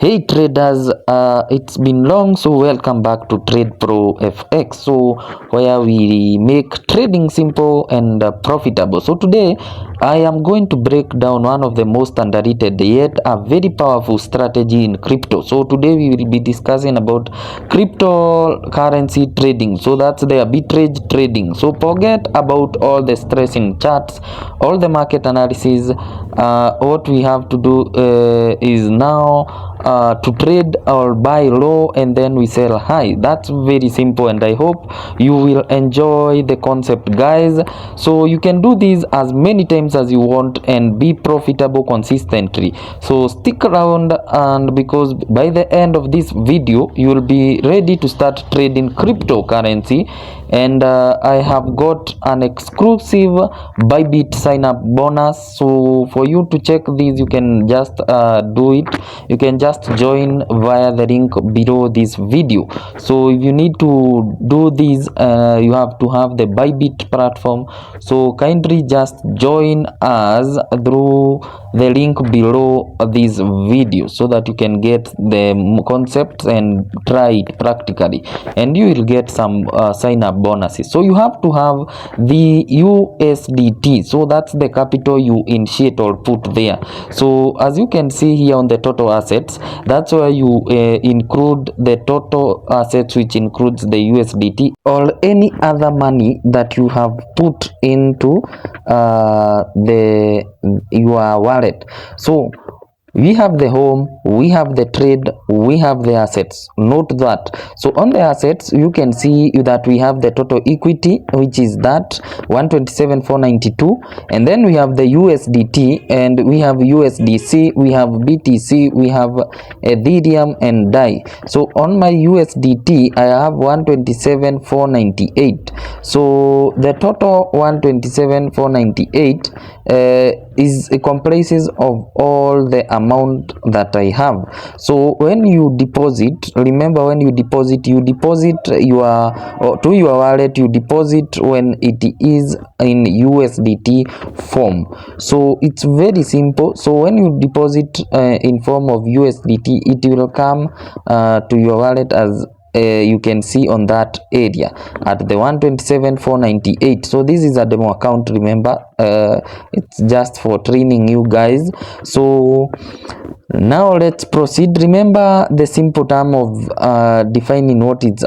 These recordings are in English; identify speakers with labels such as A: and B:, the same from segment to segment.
A: Hey traders, it's been long, so welcome back to Trade Pro FX, so where we make trading simple and profitable. So today I am going to break down one of the most underrated yet a very powerful strategy in crypto. So today we will be discussing about cryptocurrency trading. So that's the arbitrage trading. So forget about all the stressing charts, all the market analysis. What we have to do is now to trade or buy low and then we sell high. That's very simple, and I hope you will enjoy the concept, guys. So you can do this as many times as you want and be profitable consistently. So stick around, and because by the end of this video you will be ready to start trading cryptocurrency. And I have got an exclusive Bybit sign up bonus. So for you to check this, you can just do it. You can just join via the link below this video. So if you need to do this, you have to have the Bybit platform. So kindly just join us through the link below this video so that you can get the concepts and try it practically, and you will get some sign up bonuses. So you have to have the USDT, so that's the capital you initiate or put there. So as you can see here on the total assets, that's where you include the total assets, which includes the USDT or any other money that you have put into your wallet. So we have the home, we have the trade, we have the assets. Note that. So on the assets, you can see that we have the total equity, which is that 127,492, and then we have the USDT, and we have USDC, we have BTC, we have Ethereum and DAI. So on my USDT, I have 127,498. So the total 127,498 is comprises of all the amount that I have. So when you deposit, remember, when you deposit your to your wallet, you deposit when it is in USDT form. So it's very simple. So when you deposit in form of USDT, it will come to your wallet as you can see on that area at the 127,498. So this is a demo account, remember. It's just for training you guys. So now let's proceed. Remember the simple term of defining what is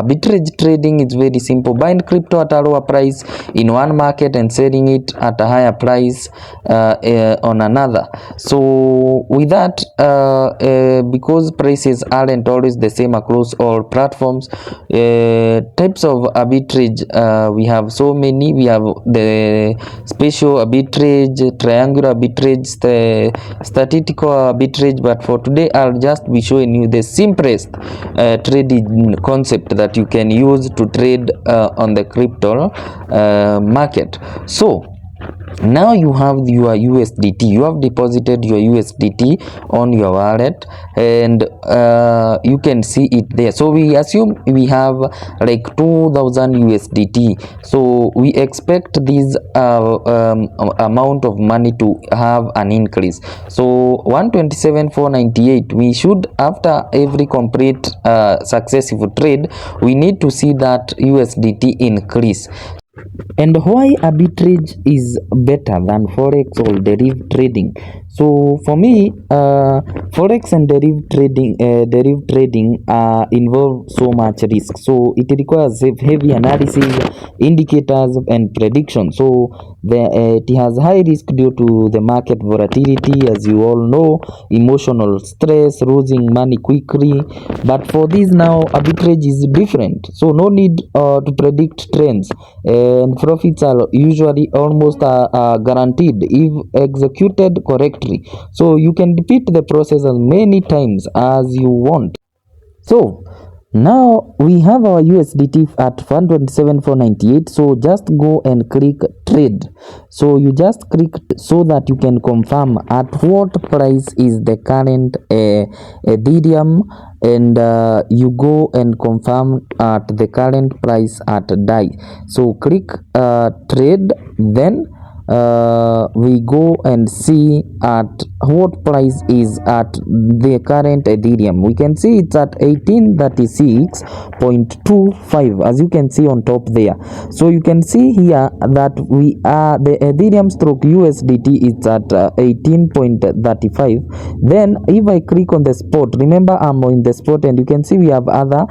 A: arbitrage trading. It's very simple: buying crypto at a lower price in one market and selling it at a higher price on another. So with that, because prices aren't always the same across all platforms, types of arbitrage, we have so many. We have the spatial arbitrage, triangular arbitrage, the statistical arbitrage, but for today I'll just be showing you the simplest trading concept that you can use to trade on the crypto market. So now you have your USDT, you have deposited your USDT on your wallet, and you can see it there. So we assume we have like 2,000 USDT. So we expect this amount of money to have an increase. So 127,498, we should, after every complete successful trade, we need to see that USDT increase. And why arbitrage is better than forex or deriv trading? So for me, forex and deriv trading involve so much risk. So it requires heavy analysis, indicators, and prediction. So it has high risk due to the market volatility, as you all know, emotional stress, losing money quickly. But for this now, arbitrage is different. So no need to predict trends, and profits are usually almost guaranteed if executed correctly. So you can repeat the process as many times as you want. So now we have our USDT at 127,498. So just go and click trade. So you just click so that you can confirm at what price is the current Ethereum, and you go and confirm at the current price at DAI. So click trade, then we go and see at what price is at the current Ethereum. We can see it's at 1836.25, as you can see on top there. So you can see here that we are the Ethereum stroke USDT is at 18.35. Then if I click on the spot, remember I'm in the spot, and you can see we have other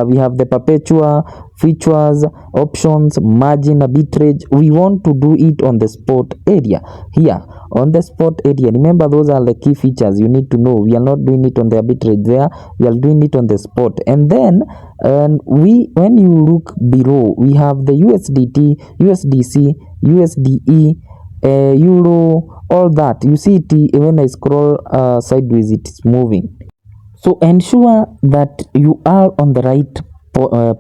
A: we have the perpetual, features, options, margin, arbitrage. We want to do it on the spot area. Here on the spot area, remember those are the key features you need to know. We are not doing it on the arbitrage there, we are doing it on the spot. And then when you look below, we have the USDT, USDC, USDE, euro, all that. You see it when I scroll sideways, it's moving. So ensure that you are on the right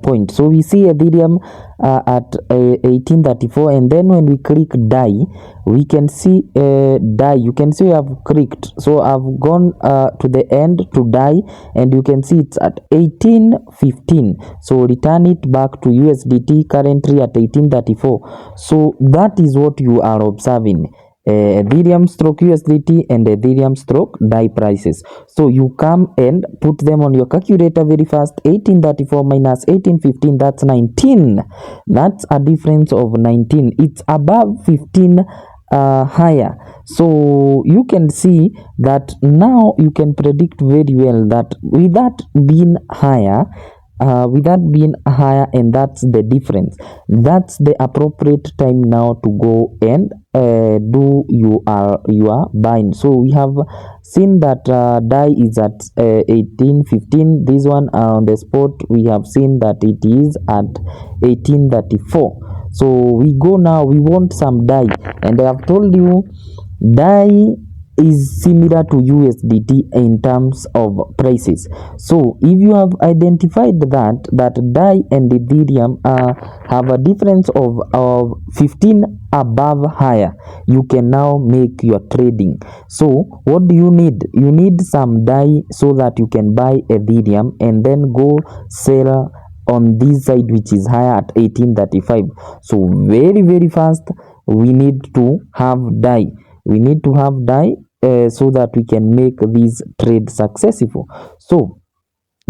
A: point. So we see Ethereum at 1834, and then when we click die, we can see die. You can see I've clicked, so I've gone to the end to die, and you can see it's at 1815. So return it back to USDT, currently at 1834. So that is what you are observing. Ethereum stroke USDT and Ethereum stroke DAI prices. So you come and put them on your calculator very fast. 1834 minus 1815, that's 19. That's a difference of 19. It's above 15 higher. So you can see that now you can predict very well that with that being higher, and that's the difference. That's the appropriate time now to go and do your buying. So we have seen that DAI is at 1815. This one on the spot, we have seen that it is at 1834. So we go now, we want some DAI, and I have told you DAI is similar to USDT in terms of prices. So if you have identified that DAI and Ethereum have a difference of 15 above higher, you can now make your trading. So what do you need? You need some DAI so that you can buy Ethereum and then go sell on this side, which is higher at 1835. So very fast, we need to have DAI. We need to have DAI so that we can make this trade successful. So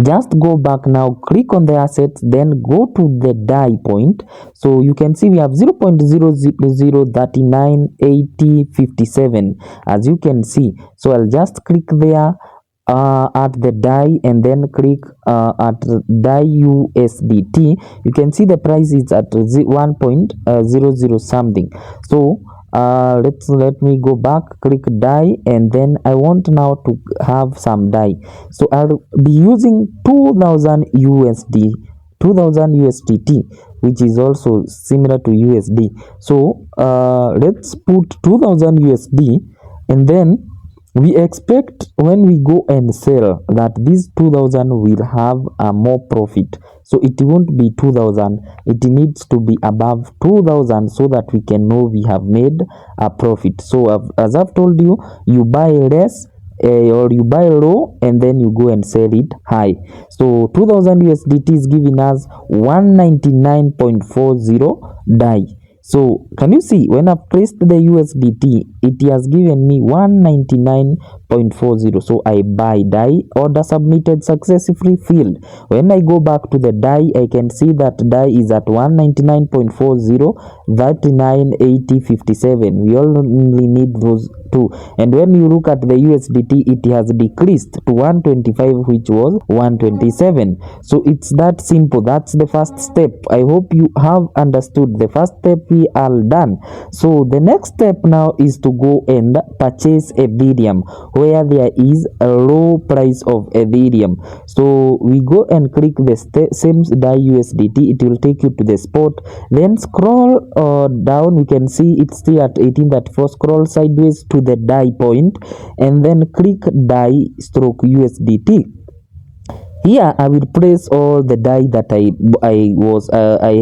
A: just go back now, click on the assets, then go to the DAI point. So you can see we have 0.00398057, as you can see. So I'll just click there at the DAI, and then click at DAI USDT. You can see the price is at 1.00 something. So let me go back, click DAI, and then I want now to have some DAI. So I'll be using 2000 USDT, which is also similar to USD. So let's put 2000 USD, and then we expect when we go and sell that this 2000 will have a more profit. So it won't be 2000, it needs to be above 2000 so that we can know we have made a profit. So as I've told you, you buy less or you buy low and then you go and sell it high. So 2000 USDT is giving us 199.40 DAI. So can you see when I pressed the USDT, it has given me 199.40. So I buy DAI, order submitted, successfully filled. When I go back to the DAI, I can see that DAI is at 199.40, 39.8057. We only need those two. And when you look at the USDT, it has decreased to 125, which was 127. So it's that simple. That's the first step. I hope you have understood. The first step we are done. So the next step now is to go and purchase Ethereum where there is a low price of Ethereum. So we go and click the same DAI USDT. It will take you to the spot. Then scroll down. We can see it's still at 1834. Scroll sideways to the DAI point, and then click DAI stroke USDT. Here I will place all the DAI that I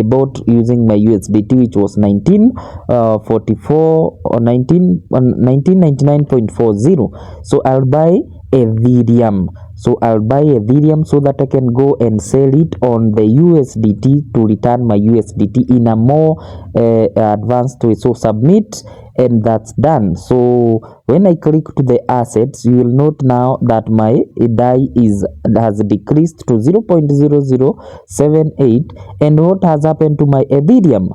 A: bought using my USDT, which was 1944 or 1999.40. So I'll buy Ethereum. So I'll buy Ethereum so that I can go and sell it on the USDT to return my USDT in a more advanced way. So submit, and that's done. So when I click to the assets, you will note now that my DAI has decreased to 0.0078, and what has happened to my Ethereum?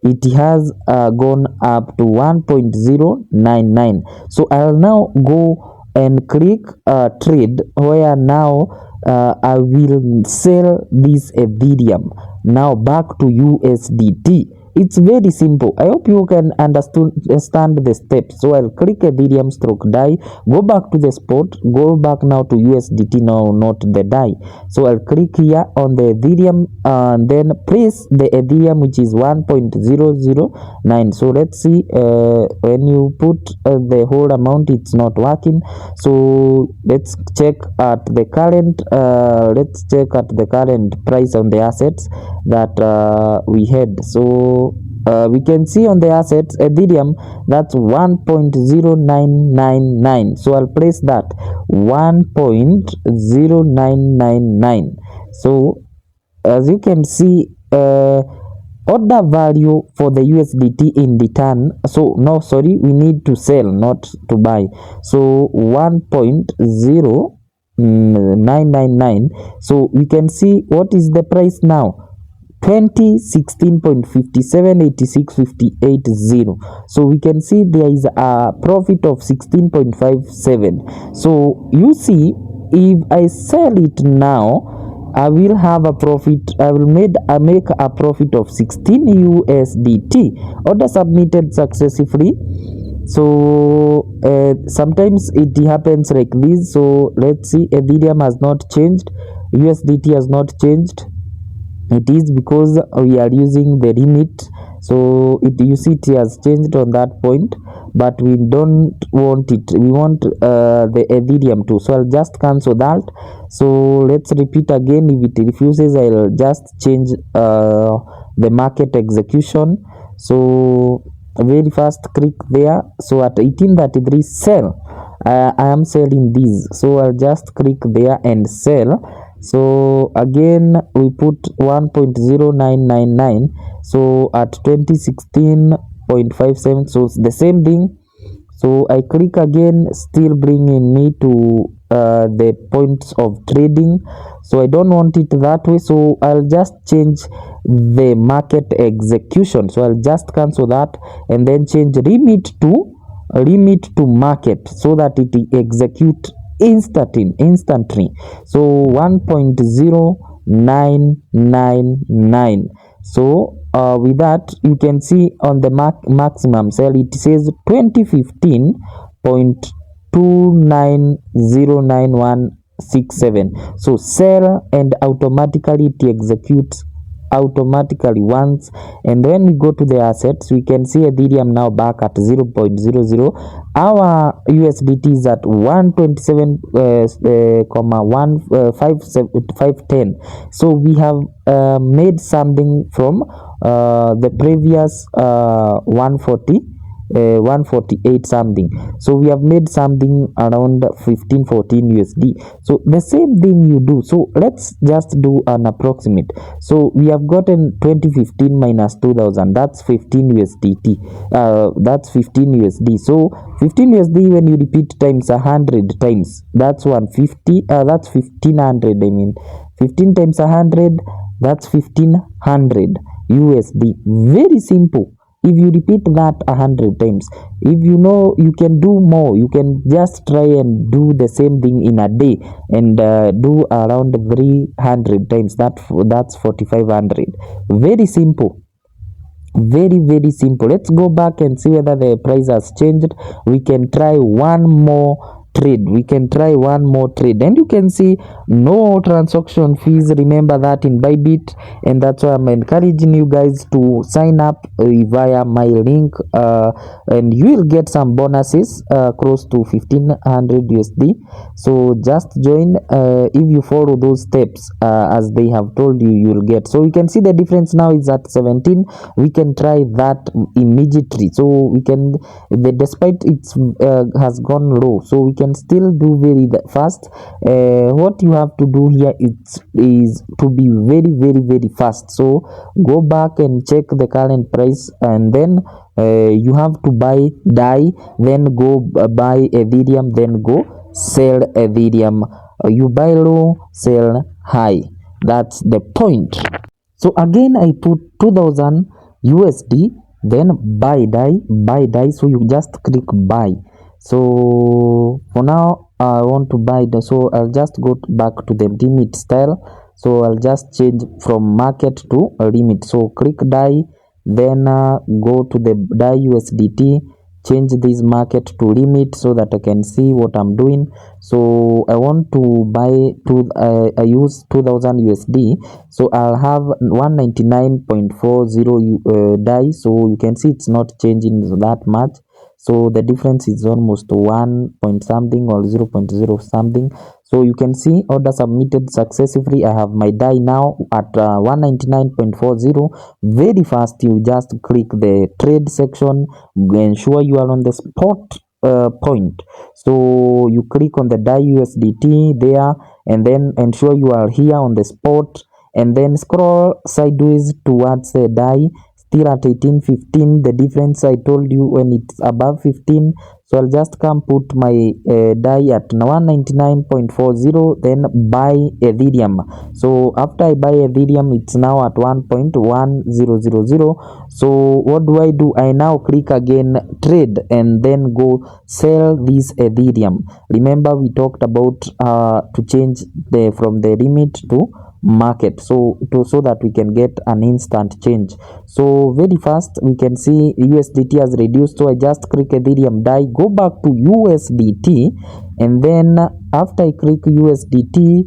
A: It has gone up to 1.099. So I'll now go and click trade, where now I will sell this Ethereum now back to USDT. It's very simple. I hope you can understand the steps. So I'll click Ethereum stroke DAI, go back to the spot, go back now to USDT, now not the DAI. So I'll click here on the Ethereum and then press the Ethereum, which is 1.009. So let's see, when you put the whole amount, it's not working. So let's check at the current price on the assets that we had. So we can see on the assets Ethereum, that's 1.0999. so I'll place that 1.0999. so as you can see, order value for the USDT in return, so no, sorry, we need to sell, not to buy. So 1.0999. so we can see what is the price now, 2016.578658.0. so we can see there is a profit of 16.57. so you see, if I sell it now, I will have a profit. I will make a profit of 16 USDT. Order submitted successfully. So sometimes it happens like this. So let's see, Ethereum has not changed, USDT has not changed. It is because we are using the limit. So you see it has changed on that point, but we don't want it. We want the Ethereum too. So I'll just cancel that. So let's repeat again. If it refuses, I'll just change the market execution. So very fast, click there. So at 1833 sell, I am selling these. So I'll just click there and sell. So again we put 1.0999. so at 2016.57, so it's the same thing. So I click again, still bringing me to the points of trading. So I don't want it that way, so I'll just change the market execution. So I'll just cancel that and then change limit to market, so that it execute instantly. So 1.0999. so with that, you can see on the maximum sell, it says 2015.290967. so sell, and automatically it executes automatically once. And when we go to the assets, we can see Ethereum now back at 0.00. Our USDT is at 127,510. so we have made something from the previous 148 something. So we have made something around 15-14 USD. so the same thing you do. So let's just do an approximate. So we have gotten 2015 minus 2000, that's 15 USDT. That's 15 USD. So 15 USD, when you repeat times 100 times, that's 150. That's 1500. I mean 15 times 100, that's 1500 USD. Very simple. If you repeat that 100 times, if you know you can do more, you can just try and do the same thing in a day and do around 300 times. That's 4500. Very simple, very simple. Let's go back and see whether the price has changed. We can try one more trade. And you can see no transaction fees. Remember that in Bybit, and that's why I'm encouraging you guys to sign up via my link, and you will get some bonuses close to 1500 USD. so just join. If you follow those steps as they have told you, you will get. So you can see the difference now is at 17. We can try that immediately. So we can, despite it has gone low, so we can still do very fast. What you have to do here is to be very fast. So go back and check the current price, and then you have to buy DAI, then go buy Ethereum, then go sell Ethereum. You buy low, sell high. That's the point. So again, I put 2000 USD, then buy DAI. So you just click buy. So for now, I want to buy the, so I'll just go back to the limit style. So I'll just change from market to limit. So click DAI, then go to the DAI USDT, change this market to limit so that I can see what I'm doing. So I want to buy I use 2000 USD, so I'll have 199.40 DAI. So you can see it's not changing that much, so the difference is almost 1 point something or 0.0 something. So you can see order submitted successfully. I have my DAI now at 199.40. very fast. You just click the trade section, ensure you are on the spot point. So you click on the DAI USDT there, and then ensure you are here on the spot, and then scroll sideways towards the DAI, still at 18.15. the difference I told you when it's above 15. So I'll just come put my DAI at 199.40, then buy Ethereum. So after I buy Ethereum, it's now at 1.1000. So what do? I now click again trade, and then go sell this Ethereum. Remember we talked about to change the from the limit to market, so that we can get an instant change. So very fast we can see USDT has reduced. So I just click Ethereum DAI, go back to USDT, and then after I click USDT,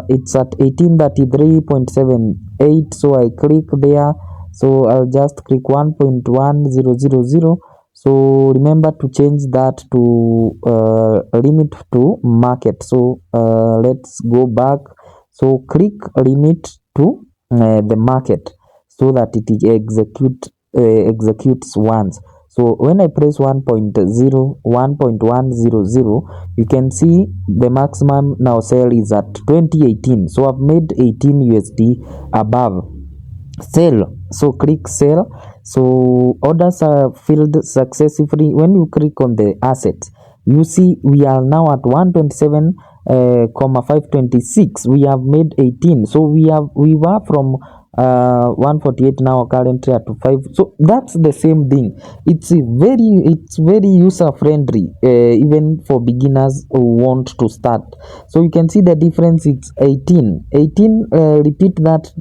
A: it's at 1833.78. so I click there. So I'll just click 1.1000. so remember to change that to limit to market. So let's go back. So click limit to the market, so that it executes once. So when I press 1.100, you can see the maximum now sell is at 2018. So I've made 18 USD above. Sell. So click sell. So orders are filled successfully. When you click on the assets, you see we are now at 127,526. we have made 18. So we were from 148, now currently at 5. So that's the same thing. It's very user friendly, even for beginners who want to start. So you can see the difference. It's 18. Repeat that,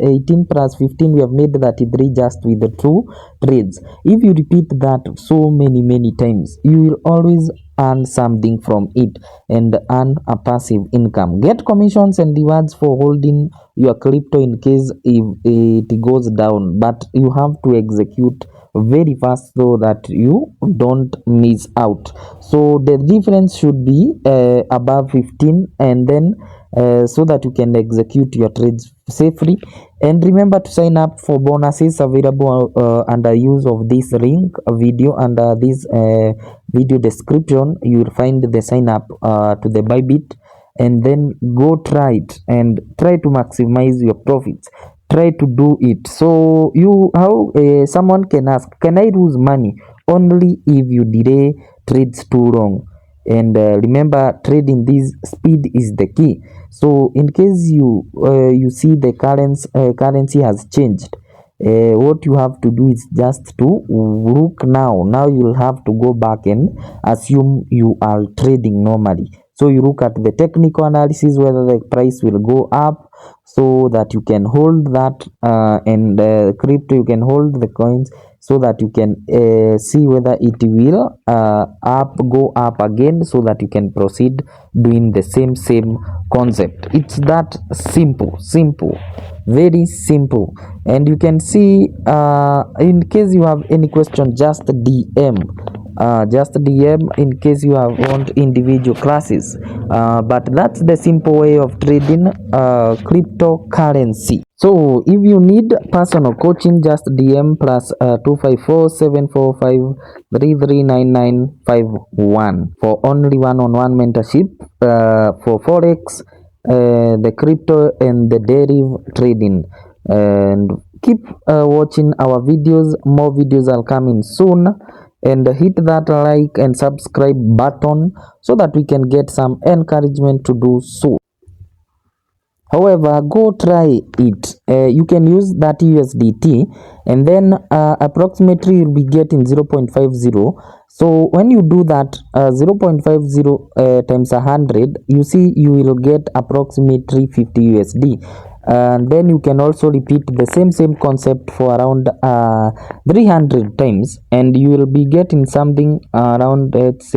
A: 18 plus 15, we have made 33 just with the 2 trades. If you repeat that so many times, you will always earn something from it and earn a passive income. Get commissions and rewards for holding your crypto in case if it goes down, but you have to execute very fast so that you don't miss out. So the difference should be above 15, and then so that you can execute your trades safely. And remember to sign up for bonuses available under use of this link video. Under this video description, you will find the sign up to the Bybit, and then go try it and try to maximize your profits. Try to do it. So someone can ask, can I lose money? Only if you delay trades too long. And remember, trading this speed is the key. So in case you see the currency has changed, what you have to do is just to look now you'll have to go back and assume you are trading normally. So you look at the technical analysis, whether the price will go up, so that you can hold that and crypto, you can hold the coins, so that you can see whether it will go up again, so that you can proceed doing the same concept. It's that simple, very simple. And you can see, in case you have any question, just DM in case you want individual classes. But that's the simple way of trading cryptocurrency. So if you need personal coaching, just DM plus 254-745-339951 for only one-on-one mentorship for Forex, the crypto and the deriv trading. And keep watching our videos. More videos are coming soon. And hit that like and subscribe button so that we can get some encouragement to do so. However, go try it. You can use that USDT and then approximately you'll be getting 0.50. So when you do that 0.50 times 100, you see you will get approximately 50 USD. And then you can also repeat the same concept for around 300 times and you will be getting something around, let's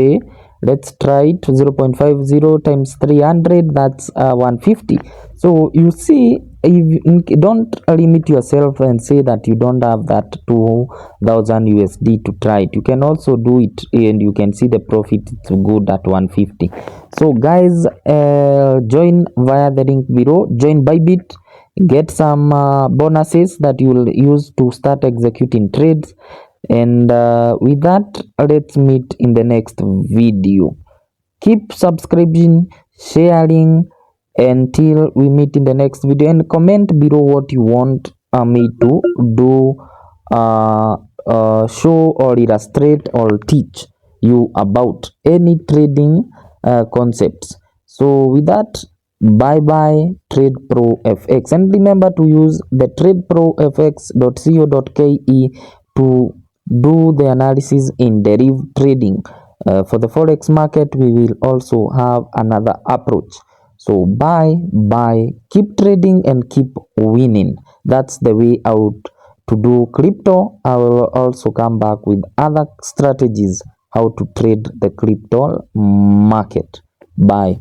A: try it, 0.50 times 300, that's 150. So you see, don't limit yourself and say that you don't have that 2000 USD to try it. You can also do it and you can see the profit, it's good at 150. So guys, join via the link below, join Bybit, get some bonuses that you will use to start executing trades. And with that, let's meet in the next video. Keep subscribing, sharing until we meet in the next video, and comment below what you want me to do, show or illustrate or teach you about any trading concepts. So with that, bye bye, Trade Pro FX, and remember to use the tradeprofx.co.ke to do the analysis in deriv trading. For the forex market, we will also have another approach. So bye, keep trading and keep winning. That's the way out to do crypto. I will also come back with other strategies how to trade the crypto market. Bye.